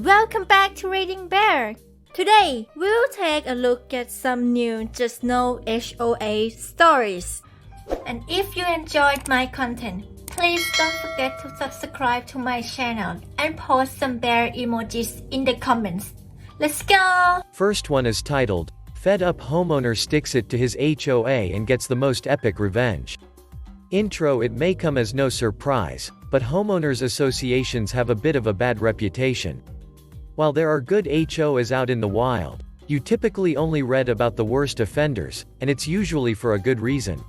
Welcome back to Reading Bear. Today, we'll take a look at some new Just Know HOA stories. And if you enjoyed my content, please don't forget to subscribe to my channel and post some bear emojis in the comments. Let's go! First one is titled, Fed Up Homeowner Sticks It to His HOA and Gets the Most Epic Revenge. Intro. It may come as no surprise, but homeowners associations have a bit of a bad reputation. While there are good HOAs out in the wild, you typically only read about the worst offenders, and it's usually for a good reason.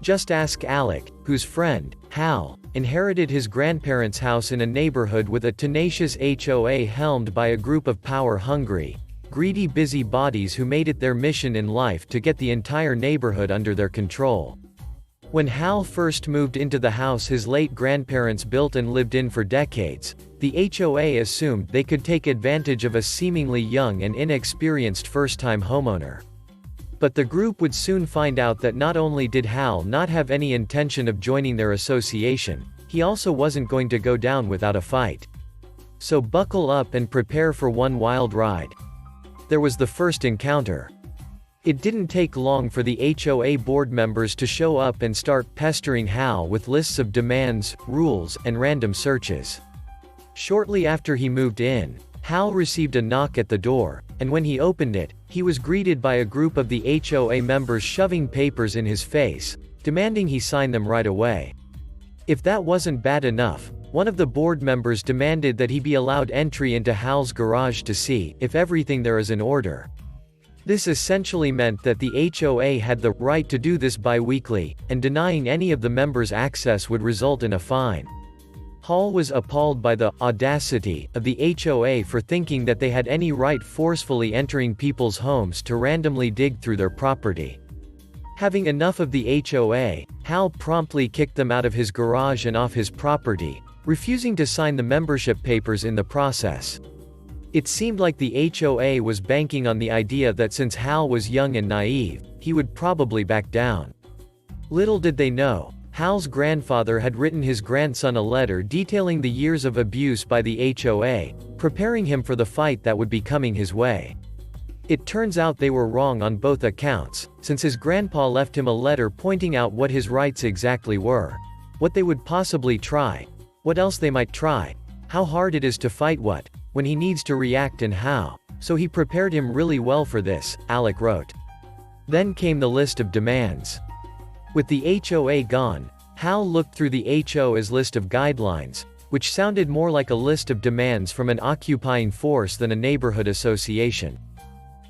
Just ask Alec, whose friend, Hal, inherited his grandparents' house in a neighborhood with a tenacious HOA helmed by a group of power-hungry, greedy busybodies who made it their mission in life to get the entire neighborhood under their control. When Hal first moved into the house his late grandparents built and lived in for decades, the HOA assumed they could take advantage of a seemingly young and inexperienced first-time homeowner. But the group would soon find out that not only did Hal not have any intention of joining their association, he also wasn't going to go down without a fight. So buckle up and prepare for one wild ride. There was the first encounter. It didn't take long for the HOA board members to show up and start pestering Hal with lists of demands, rules, and random searches. Shortly after he moved in, Hal received a knock at the door, and when he opened it, he was greeted by a group of the HOA members shoving papers in his face, demanding he sign them right away. If that wasn't bad enough, one of the board members demanded that he be allowed entry into Hal's garage to see if everything there is in order. This essentially meant that the HOA had the right to do this bi-weekly, and denying any of the members access would result in a fine. Hal was appalled by the audacity of the HOA for thinking that they had any right forcefully entering people's homes to randomly dig through their property. Having enough of the HOA, Hal promptly kicked them out of his garage and off his property, refusing to sign the membership papers in the process. It seemed like the HOA was banking on the idea that since Hal was young and naive, he would probably back down. Little did they know, Hal's grandfather had written his grandson a letter detailing the years of abuse by the HOA, preparing him for the fight that would be coming his way. It turns out they were wrong on both accounts, since his grandpa left him a letter pointing out what his rights exactly were, what they would possibly try, what else they might try, how hard it is to fight when he needs to react and how, so he prepared him really well for this, Alec wrote. Then came the list of demands. With the HOA gone, Hal looked through the HOA's list of guidelines, which sounded more like a list of demands from an occupying force than a neighborhood association.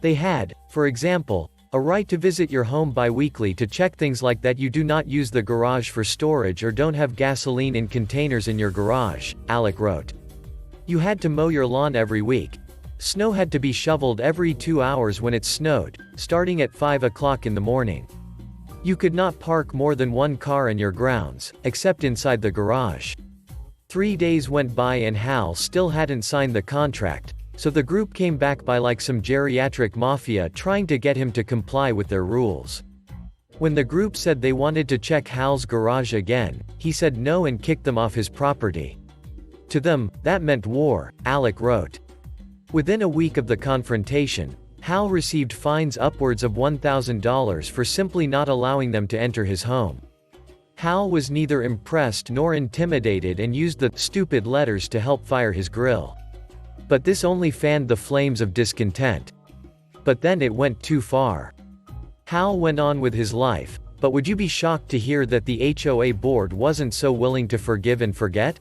They had, for example, a right to visit your home bi-weekly to check things like that you do not use the garage for storage or don't have gasoline in containers in your garage, Alec wrote. You had to mow your lawn every week. Snow had to be shoveled every 2 hours when it snowed, starting at 5 o'clock in the morning. You could not park more than one car in your grounds, except inside the garage. 3 days went by and Hal still hadn't signed the contract, so the group came back by like some geriatric mafia trying to get him to comply with their rules. When the group said they wanted to check Hal's garage again, he said no and kicked them off his property. To them, that meant war, Alec wrote. Within a week of the confrontation, Hal received fines upwards of $1,000 for simply not allowing them to enter his home. Hal was neither impressed nor intimidated and used the stupid letters to help fire his grill. But this only fanned the flames of discontent. But then it went too far. Hal went on with his life, but would you be shocked to hear that the HOA board wasn't so willing to forgive and forget?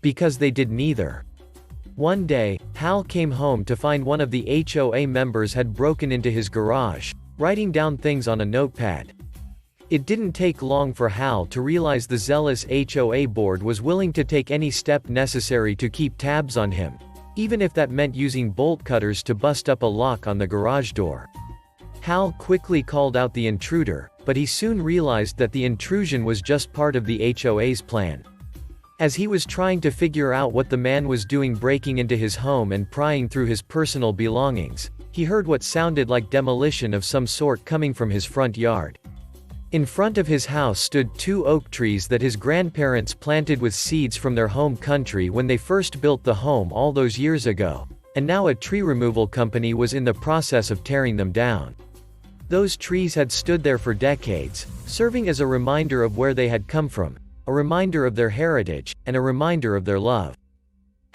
Because they did neither. One day, Hal came home to find one of the HOA members had broken into his garage, writing down things on a notepad. It didn't take long for Hal to realize the zealous HOA board was willing to take any step necessary to keep tabs on him, even if that meant using bolt cutters to bust up a lock on the garage door. Hal quickly called out the intruder, but he soon realized that the intrusion was just part of the HOA's plan. As he was trying to figure out what the man was doing breaking into his home and prying through his personal belongings, he heard what sounded like demolition of some sort coming from his front yard. In front of his house stood 2 oak trees that his grandparents planted with seeds from their home country when they first built the home all those years ago, and now a tree removal company was in the process of tearing them down. Those trees had stood there for decades, serving as a reminder of where they had come from, a reminder of their heritage, and a reminder of their love.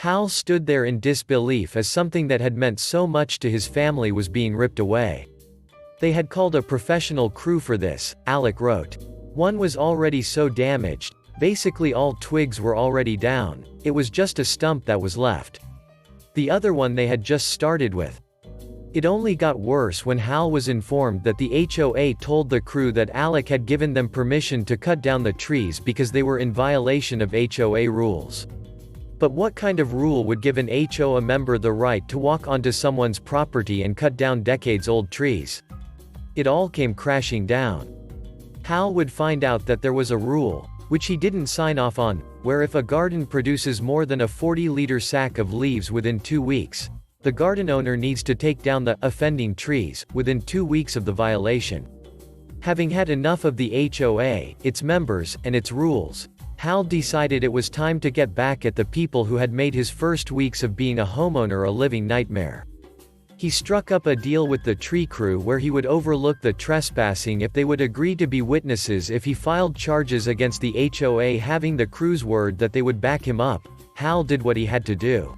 Hal stood there in disbelief as something that had meant so much to his family was being ripped away. They had called a professional crew for this, Alec wrote. One was already so damaged, basically all twigs were already down, it was just a stump that was left. The other one they had just started with. It only got worse when Hal was informed that the HOA told the crew that Alec had given them permission to cut down the trees because they were in violation of HOA rules. But what kind of rule would give an HOA member the right to walk onto someone's property and cut down decades-old trees? It all came crashing down. Hal would find out that there was a rule, which he didn't sign off on, where if a garden produces more than a 40-liter sack of leaves within 2 weeks, the garden owner needs to take down the offending trees within 2 weeks of the violation. Having had enough of the HOA, its members, and its rules, Hal decided it was time to get back at the people who had made his first weeks of being a homeowner a living nightmare. He struck up a deal with the tree crew where he would overlook the trespassing if they would agree to be witnesses if he filed charges against the HOA. Having the crew's word that they would back him up, Hal did what he had to do.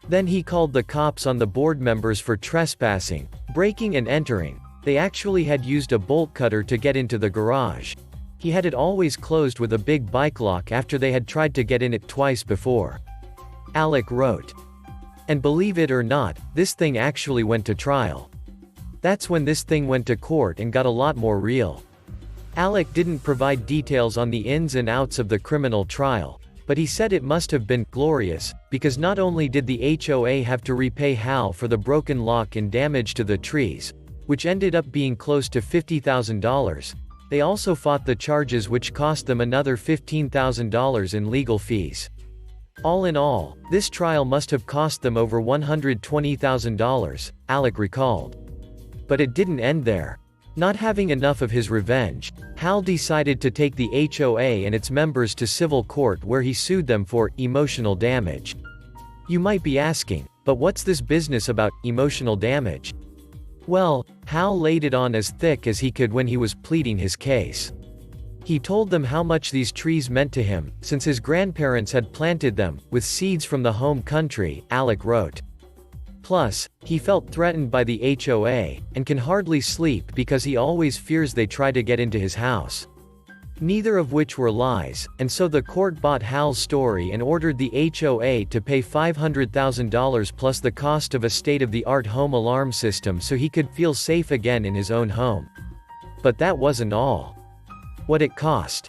Then he called the cops on the board members for trespassing, breaking and entering. They actually had used a bolt cutter to get into the garage. He had it always closed with a big bike lock after they had tried to get in it twice before. Alec wrote. And believe it or not, this thing actually went to trial. That's when this thing went to court and got a lot more real. Alec didn't provide details on the ins and outs of the criminal trial, but he said it must have been glorious, because not only did the HOA have to repay Hal for the broken lock and damage to the trees, which ended up being close to $50,000, they also fought the charges, which cost them another $15,000 in legal fees. All in all, this trial must have cost them over $120,000, Alec recalled. But it didn't end there. Not having enough of his revenge, Hal decided to take the HOA and its members to civil court where he sued them for emotional damage. You might be asking, but what's this business about emotional damage? Well, Hal laid it on as thick as he could when he was pleading his case. He told them how much these trees meant to him, since his grandparents had planted them, with seeds from the home country, Alec wrote. Plus, he felt threatened by the HOA, and can hardly sleep because he always fears they try to get into his house. Neither of which were lies, and so the court bought Hal's story and ordered the HOA to pay $500,000 plus the cost of a state-of-the-art home alarm system so he could feel safe again in his own home. But that wasn't all. What it cost.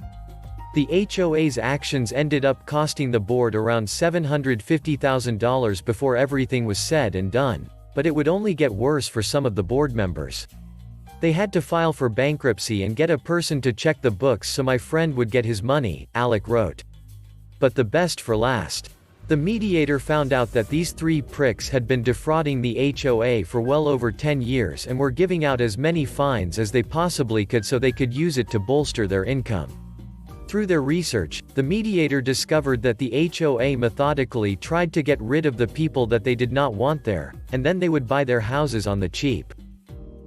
The HOA's actions ended up costing the board around $750,000 before everything was said and done, but it would only get worse for some of the board members. They had to file for bankruptcy and get a person to check the books so my friend would get his money, Alec wrote. But the best for last. The mediator found out that these 3 pricks had been defrauding the HOA for well over 10 years and were giving out as many fines as they possibly could so they could use it to bolster their income. Through their research, the mediator discovered that the HOA methodically tried to get rid of the people that they did not want there, and then they would buy their houses on the cheap.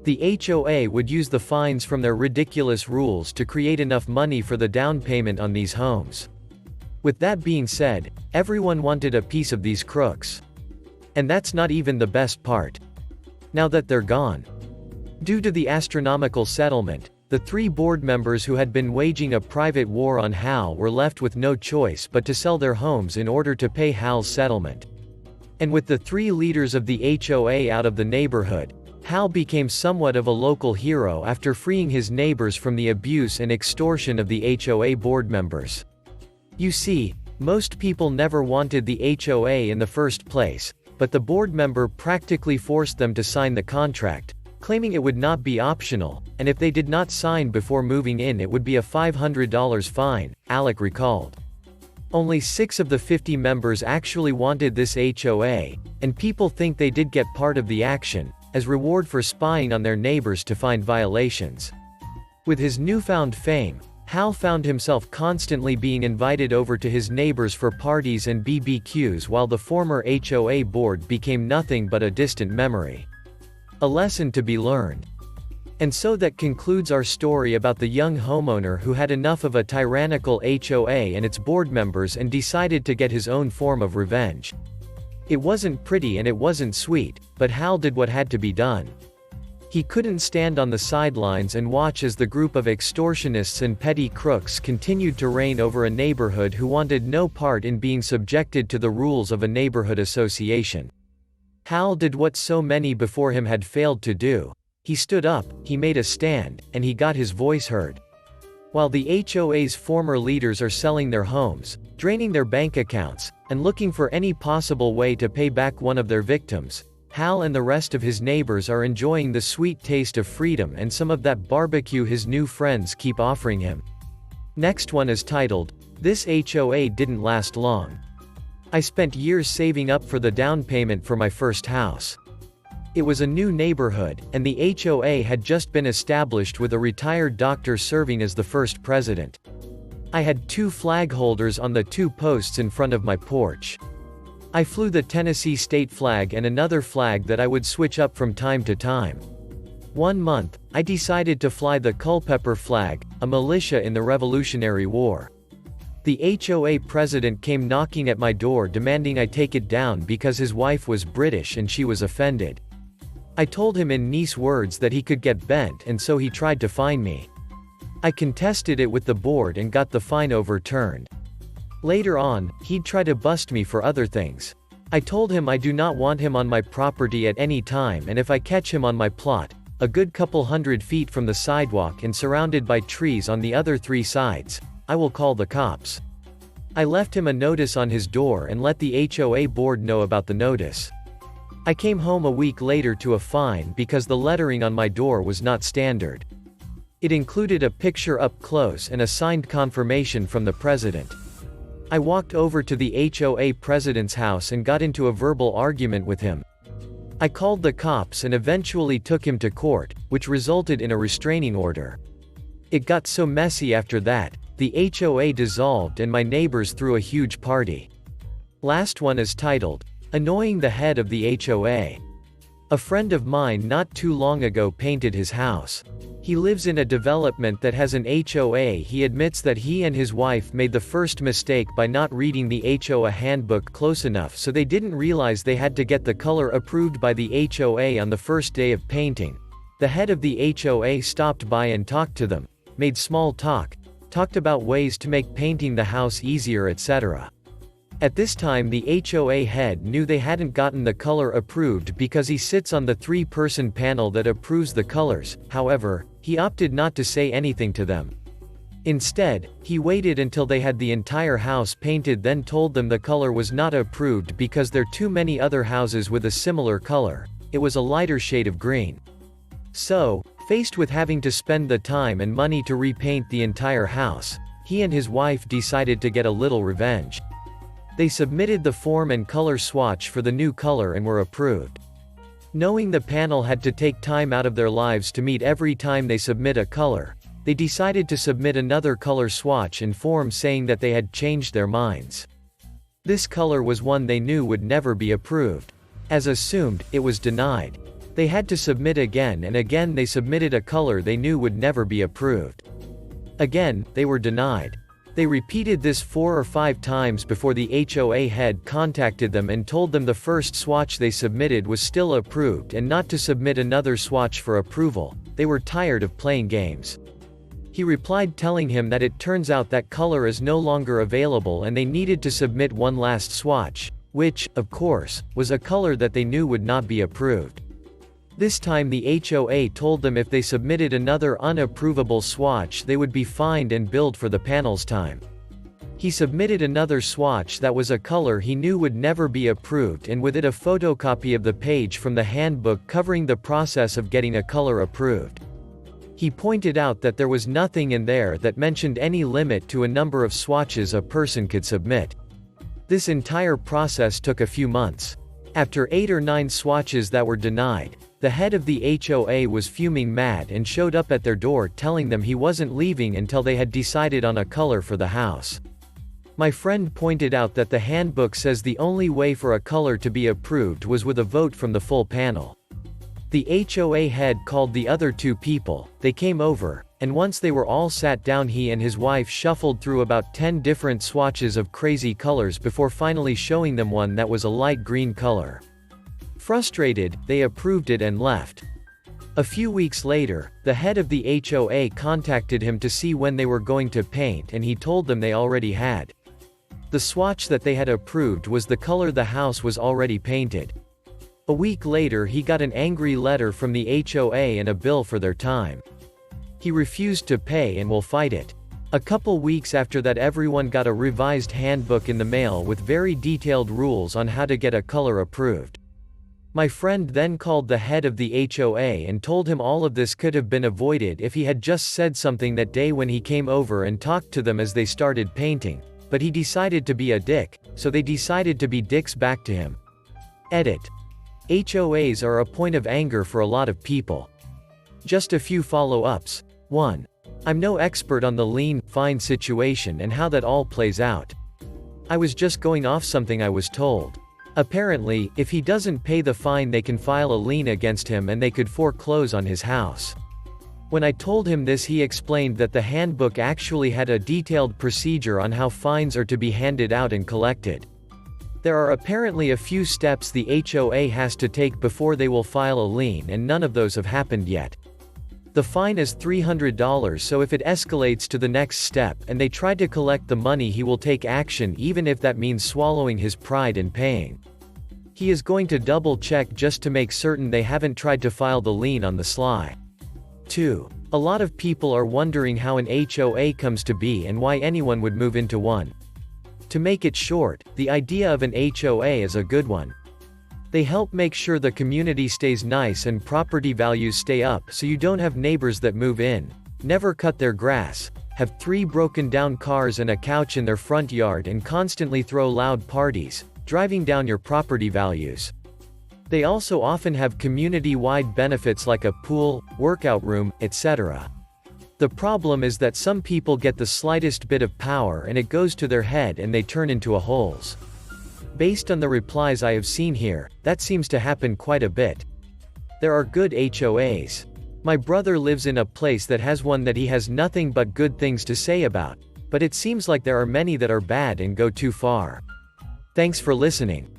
The HOA would use the fines from their ridiculous rules to create enough money for the down payment on these homes. With that being said, everyone wanted a piece of these crooks. And that's not even the best part. Now that they're gone. Due to the astronomical settlement, the 3 board members who had been waging a private war on Hal were left with no choice but to sell their homes in order to pay Hal's settlement. And with the 3 leaders of the HOA out of the neighborhood, Hal became somewhat of a local hero after freeing his neighbors from the abuse and extortion of the HOA board members. You see, most people never wanted the HOA in the first place, but the board member practically forced them to sign the contract, claiming it would not be optional, and if they did not sign before moving in it would be a $500 fine, Alec recalled. Only 6 of the 50 members actually wanted this HOA, and people think they did get part of the action, as reward for spying on their neighbors to find violations. With his newfound fame, Hal found himself constantly being invited over to his neighbors for parties and BBQs while the former HOA board became nothing but a distant memory. A lesson to be learned. And so that concludes our story about the young homeowner who had enough of a tyrannical HOA and its board members and decided to get his own form of revenge. It wasn't pretty and it wasn't sweet, but Hal did what had to be done. He couldn't stand on the sidelines and watch as the group of extortionists and petty crooks continued to reign over a neighborhood who wanted no part in being subjected to the rules of a neighborhood association. Hal did what so many before him had failed to do. He stood up, he made a stand, and he got his voice heard. While the HOA's former leaders are selling their homes, draining their bank accounts, and looking for any possible way to pay back one of their victims, Hal and the rest of his neighbors are enjoying the sweet taste of freedom and some of that barbecue his new friends keep offering him. Next one is titled, "This HOA Didn't Last Long." I spent years saving up for the down payment for my first house. It was a new neighborhood, and the HOA had just been established with a retired doctor serving as the first president. I had 2 flag holders on the 2 posts in front of my porch. I flew the Tennessee state flag and another flag that I would switch up from time to time. One month, I decided to fly the Culpeper flag, a militia in the Revolutionary War. The HOA president came knocking at my door demanding I take it down because his wife was British and she was offended. I told him in nice words that he could get bent, and so he tried to fine me. I contested it with the board and got the fine overturned. Later on, he'd try to bust me for other things. I told him I do not want him on my property at any time, and if I catch him on my plot, a good couple hundred feet from the sidewalk and surrounded by trees on the other 3 sides, I will call the cops. I left him a notice on his door and let the HOA board know about the notice. I came home a week later to a fine because the lettering on my door was not standard. It included a picture up close and a signed confirmation from the president. I walked over to the HOA president's house and got into a verbal argument with him. I called the cops and eventually took him to court, which resulted in a restraining order. It got so messy after that, the HOA dissolved and my neighbors threw a huge party. Last one is titled, "Annoying the Head of the HOA." A friend of mine not too long ago painted his house. He lives in a development that has an HOA. He admits that he and his wife made the first mistake by not reading the HOA handbook close enough, so they didn't realize they had to get the color approved by the HOA on the first day of painting. The head of the HOA stopped by and talked to them, made small talk, talked about ways to make painting the house easier, etc. At this time the HOA head knew they hadn't gotten the color approved because he sits on the 3-person panel that approves the colors. However, he opted not to say anything to them. Instead, he waited until they had the entire house painted, then told them the color was not approved because there are too many other houses with a similar color. It was a lighter shade of green. So, faced with having to spend the time and money to repaint the entire house, he and his wife decided to get a little revenge. They submitted the form and color swatch for the new color and were approved. Knowing the panel had to take time out of their lives to meet every time they submit a color, they decided to submit another color swatch and form saying that they had changed their minds. This color was one they knew would never be approved. As assumed, it was denied. They had to submit again, and again they submitted a color they knew would never be approved. Again, they were denied. They repeated this 4 or 5 times before the HOA head contacted them and told them the first swatch they submitted was still approved and not to submit another swatch for approval. They were tired of playing games. He replied telling him that it turns out that color is no longer available and they needed to submit one last swatch, which, of course, was a color that they knew would not be approved. This time the HOA told them if they submitted another unapprovable swatch they would be fined and billed for the panel's time. He submitted another swatch that was a color he knew would never be approved, and with it a photocopy of the page from the handbook covering the process of getting a color approved. He pointed out that there was nothing in there that mentioned any limit to a number of swatches a person could submit. This entire process took a few months. After 8 or 9 swatches that were denied, The head of the HOA was fuming mad and showed up at their door telling them he wasn't leaving until they had decided on a color for the house. My friend pointed out that the handbook says the only way for a color to be approved was with a vote from the full panel. The HOA head called the other two people, they came over, and once they were all sat down he and his wife shuffled through about 10 different swatches of crazy colors before finally showing them one that was a light green color. Frustrated, they approved it and left. A few weeks later, the head of the HOA contacted him to see when they were going to paint and he told them they already had. The swatch that they had approved was the color the house was already painted. A week later he got an angry letter from the HOA and a bill for their time. He refused to pay and will fight it. A couple weeks after that everyone got a revised handbook in the mail with very detailed rules on how to get a color approved. My friend then called the head of the HOA and told him all of this could have been avoided if he had just said something that day when he came over and talked to them as they started painting. But he decided to be a dick, so they decided to be dicks back to him. Edit. HOAs are a point of anger for a lot of people. Just a few follow-ups. 1. I'm no expert on the lien, fine situation and how that all plays out. I was just going off something I was told. Apparently, if he doesn't pay the fine they can file a lien against him and they could foreclose on his house. When I told him this he explained that the handbook actually had a detailed procedure on how fines are to be handed out and collected. There are apparently a few steps the HOA has to take before they will file a lien and none of those have happened yet. The fine is $300 so if it escalates to the next step and they try to collect the money he will take action even if that means swallowing his pride and paying. He is going to double check just to make certain they haven't tried to file the lien on the sly. 2. A lot of people are wondering how an HOA comes to be and why anyone would move into one. To make it short, the idea of an HOA is a good one. They help make sure the community stays nice and property values stay up so you don't have neighbors that move in, never cut their grass, have 3 broken down cars and a couch in their front yard and constantly throw loud parties, driving down your property values. They also often have community-wide benefits like a pool, workout room, etc. The problem is that some people get the slightest bit of power and it goes to their head and they turn into a holes. Based on the replies I have seen here, that seems to happen quite a bit. There are good HOAs. My brother lives in a place that has one that he has nothing but good things to say about, but it seems like there are many that are bad and go too far. Thanks for listening.